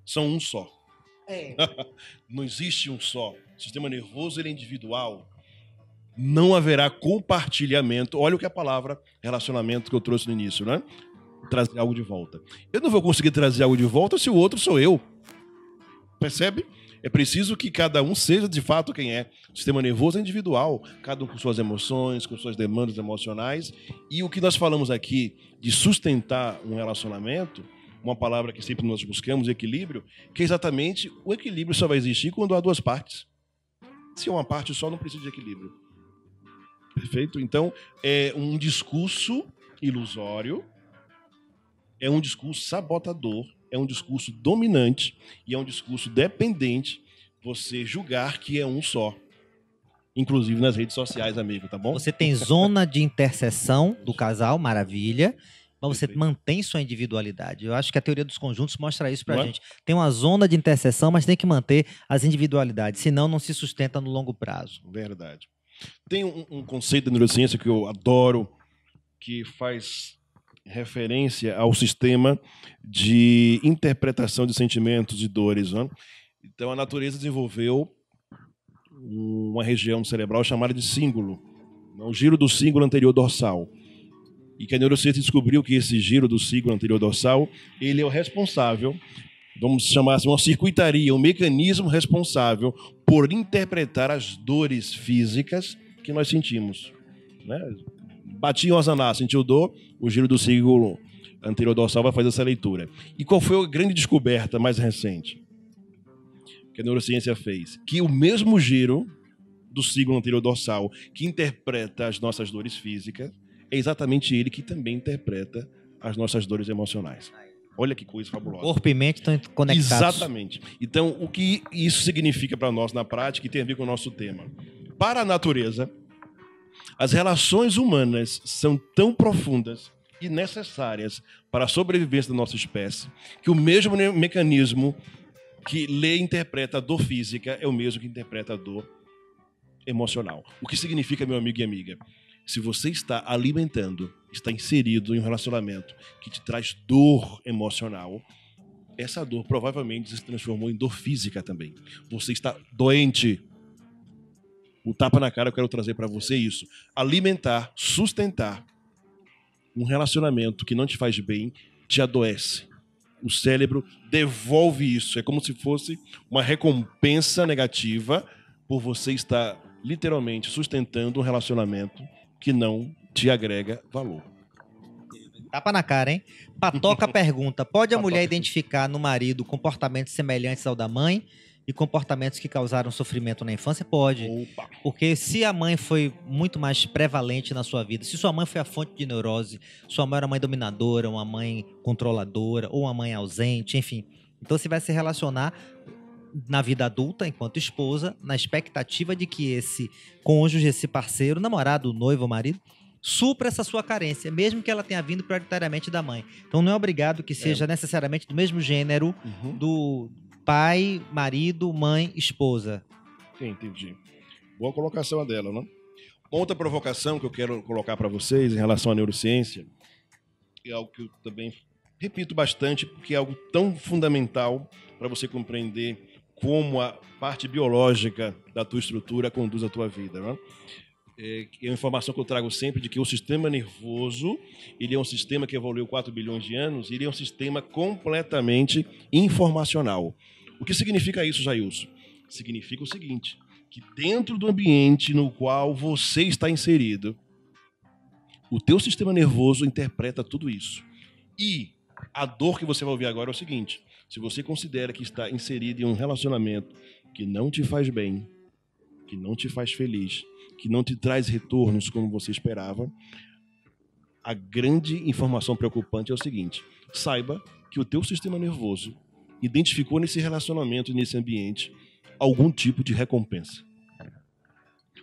são um só. Não existe um só. O sistema nervoso ele é individual. Não haverá compartilhamento. Olha o que é a palavra relacionamento que eu trouxe no início, né? Trazer algo de volta. Eu não vou conseguir trazer algo de volta se o outro sou eu. Percebe? É preciso que cada um seja de fato quem é. O sistema nervoso é individual, cada um com suas emoções, com suas demandas emocionais. E o que nós falamos aqui de sustentar um relacionamento, uma palavra que sempre nós buscamos, equilíbrio, que é exatamente o equilíbrio só vai existir quando há duas partes. Se uma parte só, não precisa de equilíbrio. Perfeito? Então, é um discurso ilusório, é um discurso sabotador, é um discurso dominante e é um discurso dependente você julgar que é um só. Inclusive nas redes sociais, amigo, tá bom? Você tem zona de interseção do casal, maravilha. Mas você mantém sua individualidade. Eu acho que a teoria dos conjuntos mostra isso pra gente. Tem uma zona de interseção, mas tem que manter as individualidades, senão não se sustenta no longo prazo. Verdade. Tem um conceito da neurociência que eu adoro, que faz referência ao sistema de interpretação de sentimentos e dores, né? Então, a natureza desenvolveu uma região cerebral chamada de cíngulo, o giro do cíngulo anterior dorsal. E que a neurociência descobriu que esse giro do cíngulo anterior dorsal, ele é o responsável, vamos chamar assim, uma circuitaria, um mecanismo responsável por interpretar as dores físicas que nós sentimos, né? Bati em Osaná, sentiu dor, o giro do cíngulo anterior dorsal vai fazer essa leitura. E qual foi a grande descoberta mais recente que a neurociência fez? Que o mesmo giro do cíngulo anterior dorsal que interpreta as nossas dores físicas é exatamente ele que também interpreta as nossas dores emocionais. Olha que coisa fabulosa. Corpo e mente estão conectados. Exatamente. Então, o que isso significa para nós na prática e tem a ver com o nosso tema? Para a natureza, as relações humanas são tão profundas e necessárias para a sobrevivência da nossa espécie que o mesmo mecanismo que lê e interpreta a dor física é o mesmo que interpreta a dor emocional. O que significa, meu amigo e amiga? Se você está alimentando, está inserido em um relacionamento que te traz dor emocional, essa dor provavelmente se transformou em dor física também. Você está doente. O tapa na cara eu quero trazer para você isso. Alimentar, sustentar um relacionamento que não te faz bem, te adoece. O cérebro devolve isso. É como se fosse uma recompensa negativa por você estar literalmente sustentando um relacionamento que não te agrega valor. Tapa na cara, hein? Patoca pergunta: pode a mulher identificar no marido comportamentos semelhantes ao da mãe e comportamentos que causaram sofrimento na infância? Pode. Opa. Porque se a mãe foi muito mais prevalente na sua vida, se sua mãe foi a fonte de neurose, sua mãe era uma mãe dominadora, uma mãe controladora, ou uma mãe ausente, enfim. Então você vai se relacionar na vida adulta, enquanto esposa, na expectativa de que esse cônjuge, esse parceiro, namorado, noivo, marido, supra essa sua carência, mesmo que ela tenha vindo prioritariamente da mãe. Então não é obrigado que seja necessariamente do mesmo gênero do pai, marido, mãe, esposa. Sim, entendi. Boa colocação a dela, né? Outra provocação que eu quero colocar para vocês em relação à neurociência é algo que eu também repito bastante, porque é algo tão fundamental para você compreender como a parte biológica da tua estrutura conduz a tua vida, né? É uma informação que eu trago sempre de que o sistema nervoso, ele é um sistema que evoluiu 4 bilhões de anos, ele é um sistema completamente informacional. O que significa isso, Jailson? Significa o seguinte, que dentro do ambiente no qual você está inserido, o teu sistema nervoso interpreta tudo isso. E a dor que você vai ouvir agora é o seguinte: se você considera que está inserido em um relacionamento que não te faz bem, que não te faz feliz, que não te traz retornos como você esperava, a grande informação preocupante é o seguinte: saiba que o teu sistema nervoso identificou nesse relacionamento e nesse ambiente algum tipo de recompensa.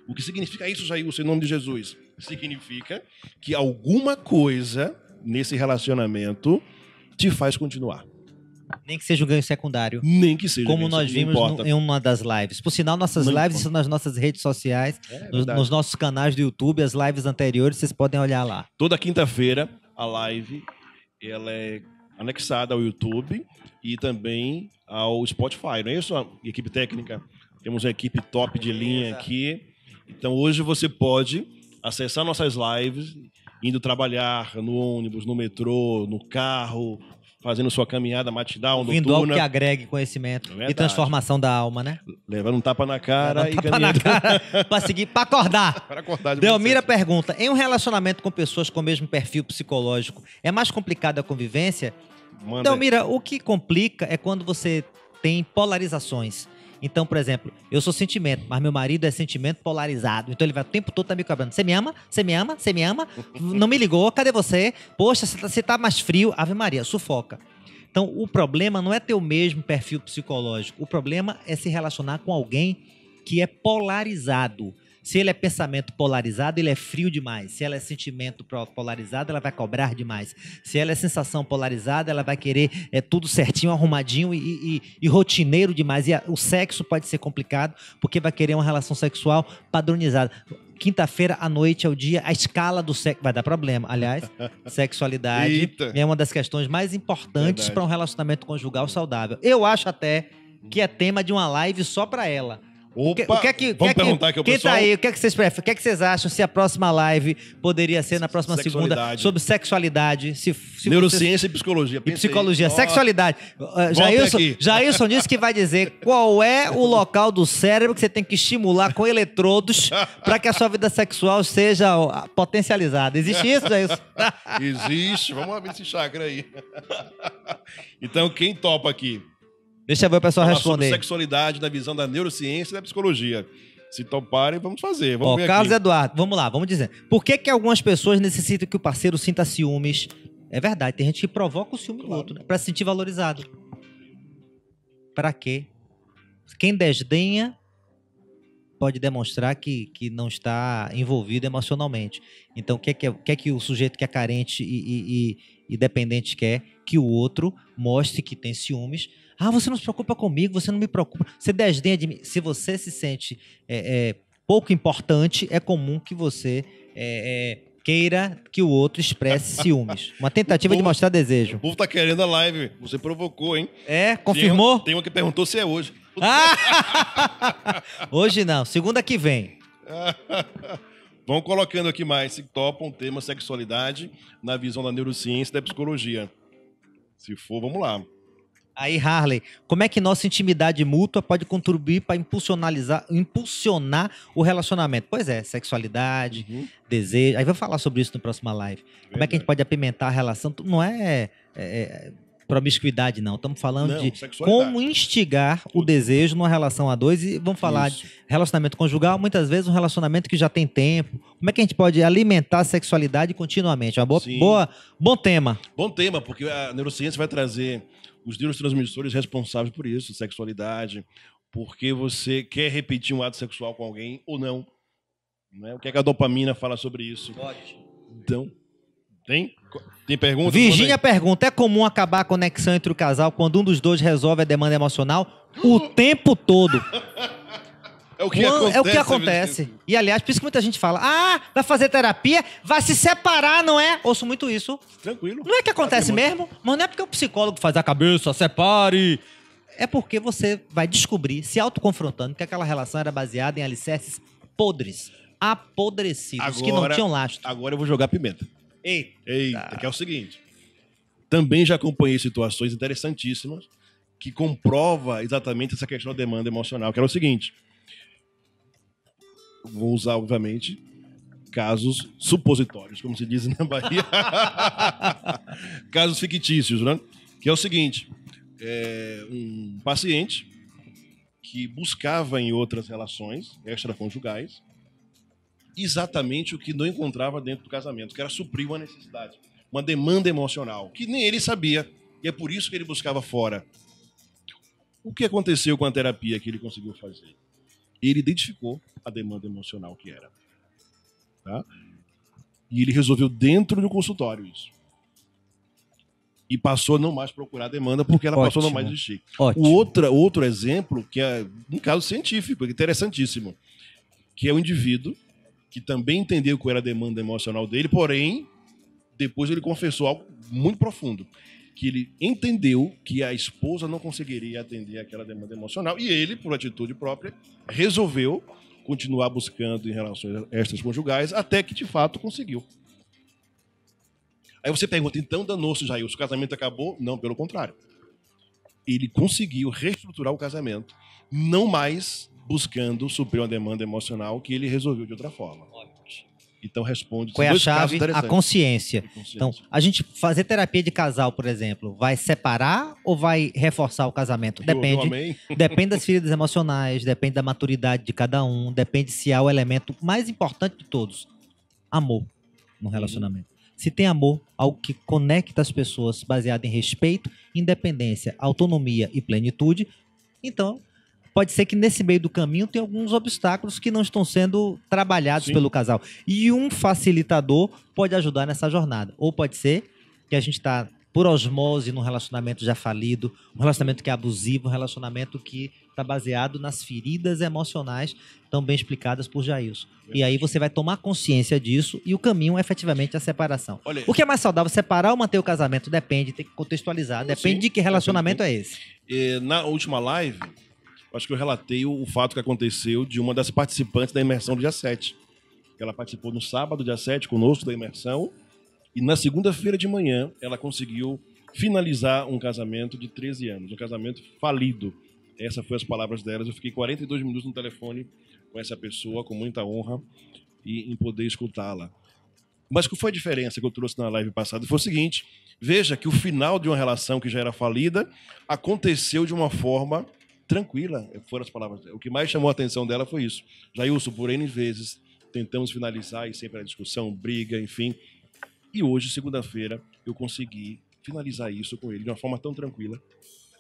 O que significa isso, Jailson, em nome de Jesus? Significa que alguma coisa nesse relacionamento te faz continuar. Nem que seja um ganho secundário. Nem que seja. Como nós vimos em uma das lives. Por sinal, nossas lives estão nas nossas redes sociais, nos nossos canais do YouTube, as lives anteriores, vocês podem olhar lá. Toda quinta-feira, a live ela é anexada ao YouTube e também ao Spotify. Não é isso, a equipe técnica? Temos uma equipe top de linha aqui. Então, hoje você pode acessar nossas lives indo trabalhar no ônibus, no metrô, no carro, fazendo sua caminhada matinal, noturna. Vindo algo que agregue conhecimento e transformação da alma, né? Levando um tapa na cara e caminhando. Para seguir, para acordar. Para acordar. Delmira pergunta: em um relacionamento com pessoas com o mesmo perfil psicológico, é mais complicada a convivência? Delmira, o que complica é quando você tem polarizações. Então, por exemplo, eu sou sentimento, mas meu marido é sentimento polarizado. Então ele vai o tempo todo me cobrando. Você me ama? Você me ama? Você me ama? Não me ligou? Cadê você? Poxa, você tá mais frio. Ave Maria, sufoca. Então, o problema não é ter o mesmo perfil psicológico. O problema é se relacionar com alguém que é polarizado. Se ele é pensamento polarizado, ele é frio demais. Se ela é sentimento polarizado, ela vai cobrar demais. Se ela é sensação polarizada, ela vai querer tudo certinho, arrumadinho e rotineiro demais. E o sexo pode ser complicado, porque vai querer uma relação sexual padronizada. quinta-feira à noite é o dia, a escala do sexo vai dar problema. Aliás, sexualidade Eita. é uma das questões mais importantes para um relacionamento conjugal saudável. Eu acho até que é tema de uma live só para ela. Opa, vamos perguntar aqui ao quem pessoal. Tá aí, o que é que vocês preferem? O que é que vocês acham se a próxima live poderia ser na próxima segunda sobre sexualidade? Se Neurociência e psicologia. E psicologia, sexualidade. Jailson disse que vai dizer qual é o local do cérebro que você tem que estimular com eletrodos para que a sua vida sexual seja potencializada. Existe isso, Jailson? Existe. Vamos abrir esse chakra aí. Então, quem topa aqui? Deixa eu ver o pessoal responder. Sobre sexualidade na visão da neurociência e da psicologia. Se toparem, vamos fazer. Vamos ver Carlos aqui. Eduardo, vamos lá, vamos dizer. Por que algumas pessoas necessitam que o parceiro sinta ciúmes? É verdade, tem gente que provoca o ciúme do outro, né? Pra se sentir valorizado. Pra quê? Quem desdenha pode demonstrar que não está envolvido emocionalmente. Então, o que é que o sujeito que é carente e dependente quer? Que o outro mostre que tem ciúmes. Ah, você não se preocupa comigo, você não me preocupa. Você desdenha de mim. Se você se sente pouco importante, é comum que você queira que o outro expresse ciúmes. Uma tentativa de mostrar desejo. O povo tá querendo a live. Você provocou, hein? Confirmou? Tem uma que perguntou se é hoje. Hoje não, segunda que vem. Vamos colocando aqui mais. Se topam tema sexualidade na visão da neurociência e da psicologia. Se for, vamos lá. Aí, Harley, como é que nossa intimidade mútua pode contribuir para impulsionar o relacionamento? Pois é, sexualidade, desejo. Aí vou falar sobre isso na próxima live. Verdade. Como é que a gente pode apimentar a relação? Não é promiscuidade, não. Estamos falando de como instigar o desejo numa relação a dois. E vamos falar de relacionamento conjugal, muitas vezes um relacionamento que já tem tempo. Como é que a gente pode alimentar a sexualidade continuamente? Bom tema. Bom tema, porque a neurociência vai trazer os neurotransmissores responsáveis por isso, sexualidade, porque você quer repetir um ato sexual com alguém ou não. Né? O que é que a dopamina fala sobre isso? Pode. Então, tem pergunta? Virgínia pergunta, é comum acabar a conexão entre o casal quando um dos dois resolve a demanda emocional o tempo todo? É o que acontece. E, aliás, por isso que muita gente fala, vai fazer terapia, vai se separar, não é? Ouço muito isso. Tranquilo. Não é que acontece mesmo, mas não é porque o psicólogo faz a cabeça, separe. É porque você vai descobrir, se autoconfrontando, que aquela relação era baseada em alicerces podres, apodrecidos, que não tinham lastro. Agora eu vou jogar pimenta. Eita, que é o seguinte. Também já acompanhei situações interessantíssimas que comprova exatamente essa questão da demanda emocional, que era o seguinte. Vou usar, obviamente, casos supositórios, como se diz na Bahia. Casos fictícios, né? Que é o seguinte, um paciente que buscava em outras relações extraconjugais exatamente o que não encontrava dentro do casamento, que era suprir uma necessidade, uma demanda emocional, que nem ele sabia, e é por isso que ele buscava fora. O que aconteceu com a terapia que ele conseguiu fazer? Ele identificou a demanda emocional que era. Tá? E ele resolveu dentro do consultório isso. E passou a não mais procurar demanda porque ela passou a não mais existir. Outro exemplo, que é um caso científico, interessantíssimo, que é um indivíduo que também entendeu qual era a demanda emocional dele, porém, depois ele confessou algo muito profundo, que ele entendeu que a esposa não conseguiria atender aquela demanda emocional e ele, por atitude própria, resolveu continuar buscando em relações extraconjugais até que, de fato, conseguiu. Aí você pergunta, então danou-se, Jair, o casamento acabou? Não, pelo contrário. Ele conseguiu reestruturar o casamento, não mais buscando suprir uma demanda emocional que ele resolveu de outra forma. Então responde. Qual é a chave? A consciência. Então, a gente fazer terapia de casal, por exemplo, vai separar ou vai reforçar o casamento? Depende. Depende das feridas emocionais, depende da maturidade de cada um, depende se há o elemento mais importante de todos, amor no relacionamento. Se tem amor, algo que conecta as pessoas baseado em respeito, independência, autonomia e plenitude, então pode ser que nesse meio do caminho tem alguns obstáculos que não estão sendo trabalhados pelo casal. E um facilitador pode ajudar nessa jornada. Ou pode ser que a gente está por osmose num relacionamento já falido, um relacionamento que é abusivo, um relacionamento que está baseado nas feridas emocionais tão bem explicadas por Jailson. E aí você vai tomar consciência disso e o caminho é efetivamente a separação. Olha, o que é mais saudável, separar ou manter o casamento? Depende, tem que contextualizar, depende de que relacionamento é esse. Na última live, acho que eu relatei o fato que aconteceu de uma das participantes da imersão do dia 7. Ela participou no sábado, dia 7, conosco da imersão, e na segunda-feira de manhã ela conseguiu finalizar um casamento de 13 anos, um casamento falido. Essas foram as palavras delas. Eu fiquei 42 minutos no telefone com essa pessoa, com muita honra, e em poder escutá-la. Mas o que foi a diferença que eu trouxe na live passada foi o seguinte: veja que o final de uma relação que já era falida aconteceu de uma forma tranquila. Foram as palavras dela. O que mais chamou a atenção dela foi isso. Jailson, por N vezes, tentamos finalizar e sempre a discussão, briga, enfim. E hoje, segunda-feira, eu consegui finalizar isso com ele de uma forma tão tranquila,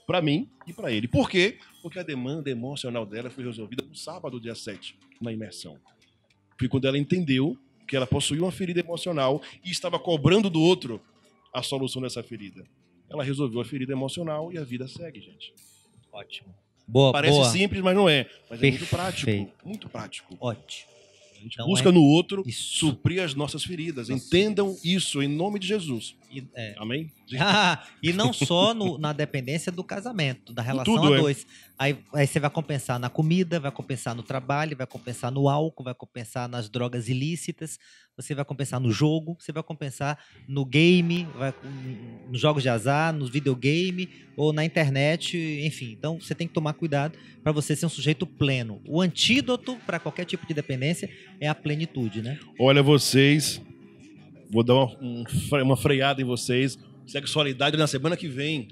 para mim e para ele. Por quê? Porque a demanda emocional dela foi resolvida no sábado, dia 7, na imersão. Foi quando ela entendeu que ela possuía uma ferida emocional e estava cobrando do outro a solução dessa ferida. Ela resolveu a ferida emocional e a vida segue, gente. Ótimo. Boa, Parece boa. simples, mas não é. Mas Perfeito. É muito prático. Muito prático. Ótimo. A gente Então busca no outro isso. suprir as nossas feridas. Entendam isso em nome de Jesus. Amém? E não só na dependência do casamento, da relação Tudo a dois. Aí você vai compensar na comida, vai compensar no trabalho, vai compensar no álcool, vai compensar nas drogas ilícitas, você vai compensar no jogo, você vai compensar no game, nos jogos de azar, no videogame ou na internet, enfim. Então você tem que tomar cuidado para você ser um sujeito pleno. O antídoto para qualquer tipo de dependência é a plenitude, né? Olha, vocês, vou dar uma freada em vocês. Sexualidade na semana que vem.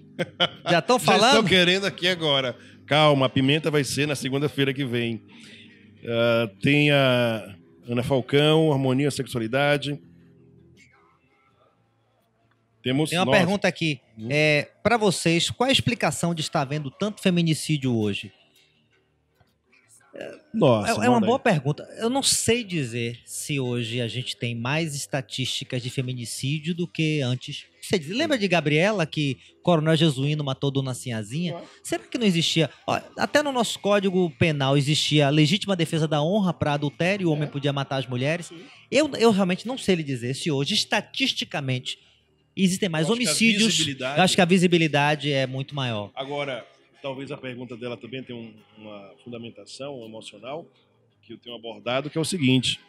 Já estão falando? Já estão querendo aqui agora. Calma, a pimenta vai ser na segunda-feira que vem. Tem a Ana Falcão, Harmonia, Sexualidade. Tem uma pergunta aqui. Para vocês, qual a explicação de estar havendo tanto feminicídio hoje? Nossa, é uma boa pergunta. Eu não sei dizer se hoje a gente tem mais estatísticas de feminicídio do que antes. Você lembra de Gabriela, que Coronel Jesuíno matou Dona Sinhazinha? Será que não existia? Até no nosso Código Penal existia a legítima defesa da honra para adultério, o homem podia matar as mulheres. Eu realmente não sei lhe dizer se hoje, estatisticamente, existem mais homicídios. Eu acho que a visibilidade é muito maior. Agora, talvez a pergunta dela também tenha uma fundamentação emocional que eu tenho abordado, que é o seguinte: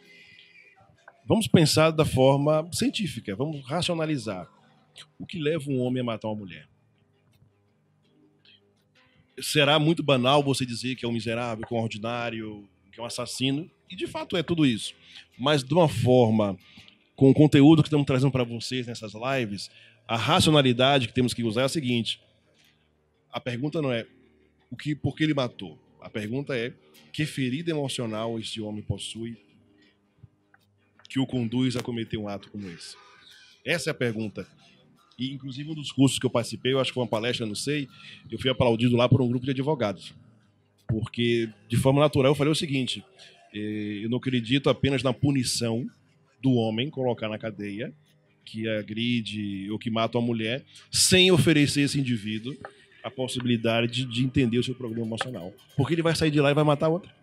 vamos pensar da forma científica, vamos racionalizar. O que leva um homem a matar uma mulher? Será muito banal você dizer que é um miserável, que é um ordinário, que é um assassino, e de fato é tudo isso. Mas de uma forma, com o conteúdo que estamos trazendo para vocês nessas lives, a racionalidade que temos que usar é a seguinte: a pergunta não é por que ele matou. A pergunta é que ferida emocional esse homem possui que o conduz a cometer um ato como esse. Essa é a pergunta. E, inclusive, um dos cursos que eu participei, eu acho que foi uma palestra, não sei, eu fui aplaudido lá por um grupo de advogados. Porque, de forma natural, eu falei o seguinte: eu não acredito apenas na punição do homem, colocar na cadeia, que agride ou que mata uma mulher, sem oferecer esse indivíduo a possibilidade de entender o seu problema emocional. Porque ele vai sair de lá e vai matar outra.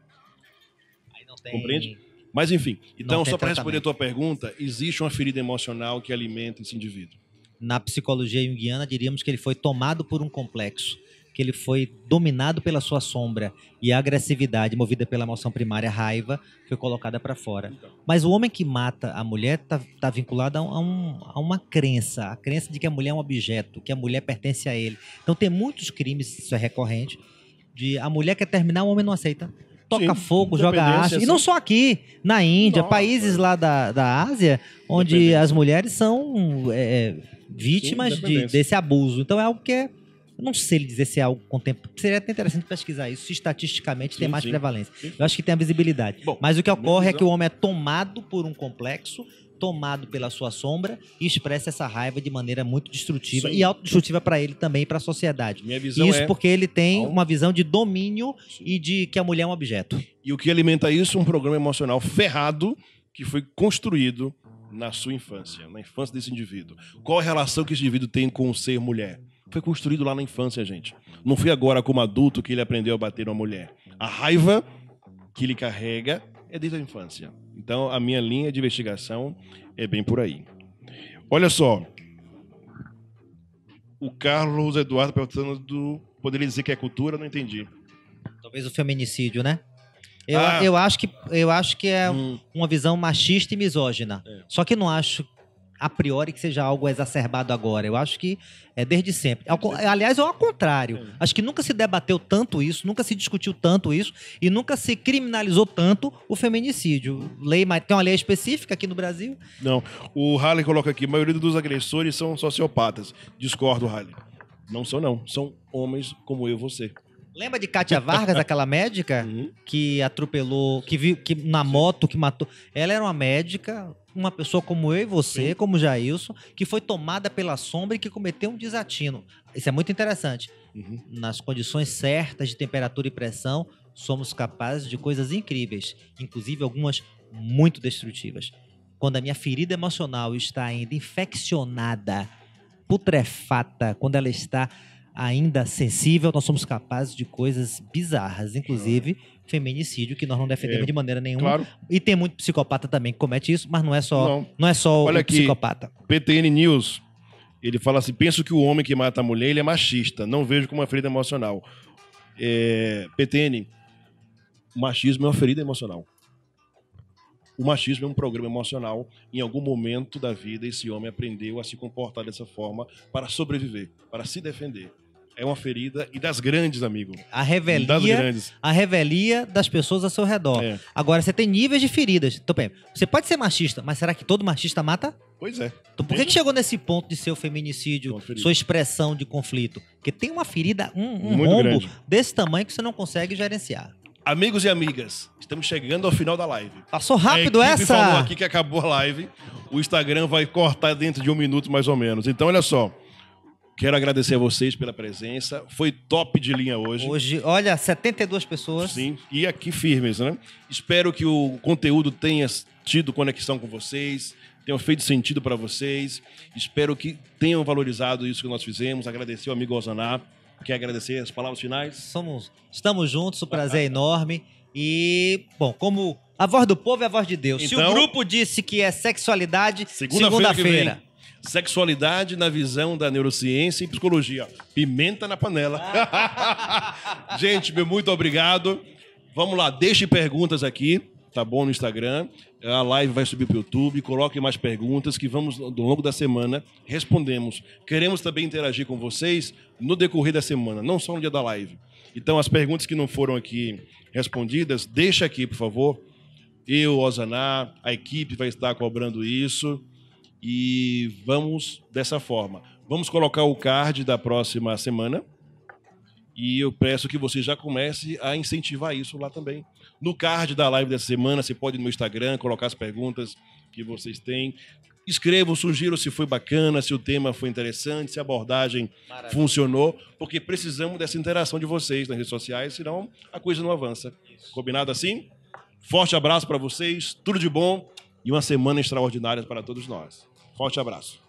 Aí não tem... Compreende? Mas, enfim. Então, só para responder a tratamento. tua pergunta, existe uma ferida emocional que alimenta esse indivíduo. Na psicologia junguiana, diríamos que ele foi tomado por um complexo, que ele foi dominado pela sua sombra, e a agressividade movida pela emoção primária, a raiva, foi colocada para fora. Mas o homem que mata a mulher tá vinculado a uma crença, a crença de que a mulher é um objeto, que a mulher pertence a ele. Então tem muitos crimes, isso é recorrente, de a mulher quer terminar, o homem não aceita. Toca fogo, joga aço. E não só aqui, na Índia, países lá da Ásia, onde as mulheres são vítimas desse abuso. Então é algo que eu não sei lhe dizer se é algo contemporâneo. Seria até interessante pesquisar isso, se estatisticamente tem mais prevalência. Eu acho que tem a visibilidade. Bom, mas o que ocorre é que o homem é tomado por um complexo, tomado pela sua sombra, e expressa essa raiva de maneira muito destrutiva e autodestrutiva para ele também e para a sociedade. Minha visão isso porque ele tem uma visão de domínio e de que a mulher é um objeto. E o que alimenta isso? Um programa emocional ferrado que foi construído na sua infância, na infância desse indivíduo? Qual a relação que esse indivíduo tem com o ser mulher? Foi construído lá na infância, gente. Não foi agora, como adulto, que ele aprendeu a bater uma mulher. A raiva que ele carrega é desde a infância. Então, a minha linha de investigação é bem por aí. Olha só. O Carlos Eduardo perguntando poderia dizer que é cultura? Não entendi. Talvez o feminicídio, né? Eu acho que é uma visão machista e misógina. Só que não acho, a priori, que seja algo exacerbado agora. Eu acho que é desde sempre. Aliás, é ao contrário. Acho que nunca se debateu tanto isso, nunca se discutiu tanto isso e nunca se criminalizou tanto o feminicídio. Tem uma lei específica aqui no Brasil? Não. O Halley coloca aqui, a maioria dos agressores são sociopatas. Discordo, Halley. Não são, não. São homens como eu e você. Lembra de Kátia Vargas, aquela médica que atropelou, que na moto, que matou? Ela era uma médica, uma pessoa como eu e você, como Jailson, que foi tomada pela sombra e que cometeu um desatino. Isso é muito interessante. Nas condições certas de temperatura e pressão, somos capazes de coisas incríveis, inclusive algumas muito destrutivas. Quando a minha ferida emocional está ainda infeccionada, putrefata, quando ela está ainda sensível, nós somos capazes de coisas bizarras, inclusive feminicídio, que nós não defendemos de maneira nenhuma. Claro. E tem muito psicopata também que comete isso, mas não é só Olha o aqui, psicopata. PTN News, ele fala assim, penso que o homem que mata a mulher, ele é machista, não vejo como uma ferida emocional. PTN, o machismo é uma ferida emocional. O machismo é um programa emocional. Em algum momento da vida, esse homem aprendeu a se comportar dessa forma para sobreviver, para se defender. É uma ferida e das grandes, amigo. A revelia das pessoas ao seu redor. Agora, você tem níveis de feridas. Então, você pode ser machista, mas será que todo machista mata? Pois é. Então, por que chegou nesse ponto de ser o feminicídio, sua expressão de conflito? Porque tem uma ferida, um rombo grande desse tamanho que você não consegue gerenciar. Amigos e amigas, estamos chegando ao final da live. Passou rápido essa. A equipe falou aqui que acabou a live. O Instagram vai cortar dentro de 1 minuto mais ou menos. Então, olha só. Quero agradecer a vocês pela presença. Foi top de linha hoje. Hoje, olha, 72 pessoas. Sim, e aqui firmes, né? Espero que o conteúdo tenha tido conexão com vocês, tenha feito sentido para vocês. Espero que tenham valorizado isso que nós fizemos. Agradecer ao amigo Ozaná. Quer agradecer as palavras finais? Estamos juntos, o prazer é enorme. E, bom, como a voz do povo é a voz de Deus. Então, se o grupo disse que é sexualidade, segunda-feira. Sexualidade na visão da neurociência e psicologia. Pimenta na panela. Gente, muito obrigado. Vamos lá, deixe perguntas aqui, tá bom, no Instagram. A live vai subir para o YouTube. Coloque mais perguntas que vamos, ao longo da semana, respondemos. Queremos também interagir com vocês no decorrer da semana, não só no dia da live. Então, as perguntas que não foram aqui respondidas, deixa aqui, por favor. Eu, Ozaná, a equipe vai estar cobrando isso. E vamos dessa forma. Vamos colocar o card da próxima semana. E eu peço que você já comece a incentivar isso lá também. No card da live dessa semana, você pode ir no meu Instagram, colocar as perguntas que vocês têm. Escrevam, sugiram se foi bacana, se o tema foi interessante, se a abordagem funcionou, porque precisamos dessa interação de vocês nas redes sociais, senão a coisa não avança. Combinado assim? Forte abraço para vocês, tudo de bom e uma semana extraordinária para todos nós. Forte abraço.